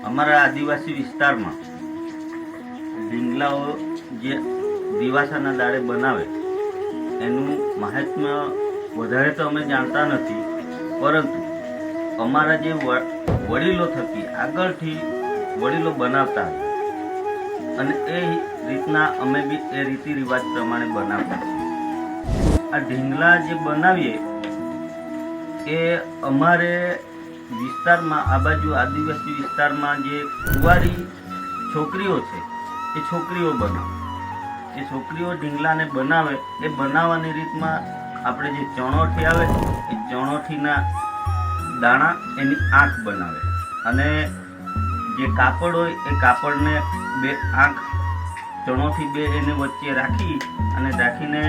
અમારા આદિવાસી વિસ્તારમાં ઢીંગલાઓ જે દિવાસાના દાડે બનાવે એનું મહાત્મ્ય વધારે તો અમે જાણતા નથી, પરંતુ અમારા જે વડીલો થકી આગળથી વડીલો બનાવતા અને એ રીતના અમે બી એ રીતિ રિવાજ પ્રમાણે બનાવતા. આ ઢીંગલા જે બનાવીએ એ અમારે વિસ્તારમાં, આ બાજુ આદિવાસી વિસ્તારમાં જે કુંવારી છોકરીઓ છે એ છોકરીઓ બનાવે. એ છોકરીઓ ઢીંગલાને બનાવે. એ બનાવવાની રીતમાં આપણે જે ચણોઠી આવે એ ચણોઠીના દાણા એની આંખ બનાવે, અને જે કાપડ હોય એ કાપડને બે આંખ ચણોઠી બે એને વચ્ચે રાખી અને રાખીને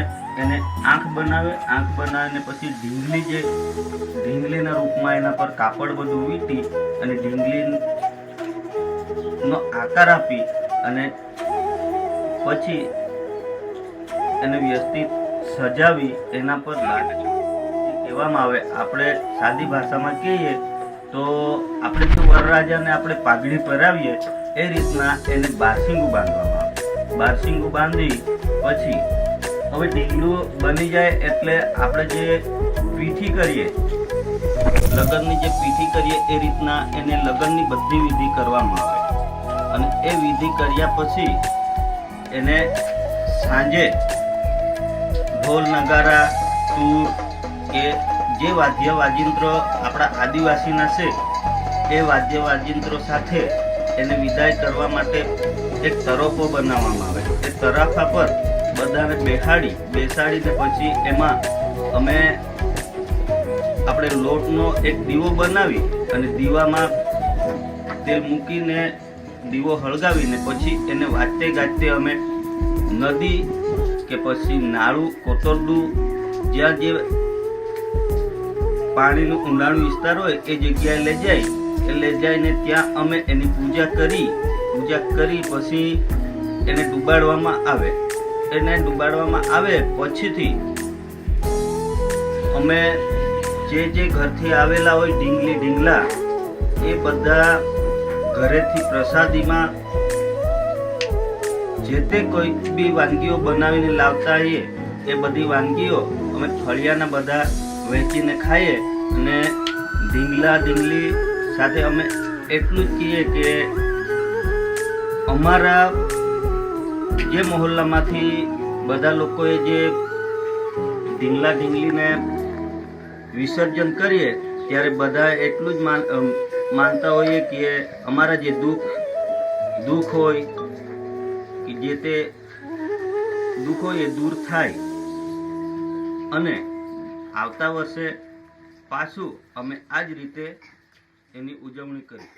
એને આંખ બનાવે. આંખ બનાવીને પછી ઢીંગલીના રૂપમાં એના પર કાપડ બધું વીંટી અને ઢીંગલીનો આકાર આપી અને પછી એને વ્યવસ્થિત સજાવી એના પર લાકડી કહેવામાં આવે. આપણે સાદી ભાષામાં કહીએ તો આપણે જો વરરાજાને આપણે પાઘડી પહેરાવીએ એ રીતના એને બારસિંગું બાંધવામાં આવે. બારસિંગું બાંધી પછી હવે ઢીંગલું બની જાય એટલે આપણે જે પીઠી કરીએ, લગ્નની જે પીઠી કરીએ એ રીતના એને લગ્નની બધી વિધિ કરવામાં આવે. અને એ વિધિ કર્યા પછી એને સાંજે ઢોલ નગારા તૂર કે જે વાદ્ય વાજિંત્રો આપણા આદિવાસીના છે એ વાદ્ય વાજિંત્રો સાથે એને વિદાય કરવા માટે એક તરફો બનાવવામાં આવે. એ તરાફા પર બધાને બેસાડીને પછી એમાં અમે આપણે લોટનો એક દીવો બનાવી અને દીવામાં તેલ મૂકીને દીવો હળગાવીને પછી એને વાજતે ગાજતે અમે નદી કે પછી નાળું, કોતરડું, જ્યાં જે પાણીનું ઊંડાણું વિસ્તાર હોય એ જગ્યાએ લઈ જઈને ત્યાં અમે એની પૂજા કરી પછી એને ડૂબાડવામાં આવે. એને ડૂબાડવામાં આવે પછીથી અમે જે ઘરથી આવેલા હોય ઢીંગલા એ બધા ઘરેથી પ્રસાદીમાં જે તે કોઈ બી વાનગીઓ બનાવીને લાવતા હોઈએ એ બધી વાનગીઓ અમે ફળિયાના બધા વહેંચીને ખાઈએ. અને ઢીંગલી સાથે અમે એટલું જ કહીએ કે અમારા જે મહોલ્લામાંથી બધા લોકોએ જે ઢીંગલીને વિસર્જન કરીએ ત્યારે બધા એટલું જ માનતા હોઈએ કે અમારા જે દુઃખ હોય કે જે તે દુઃખ હોય એ દૂર થાય અને આવતા વર્ષે પાછું અમે આ જ રીતે એની ઉજવણી કરી.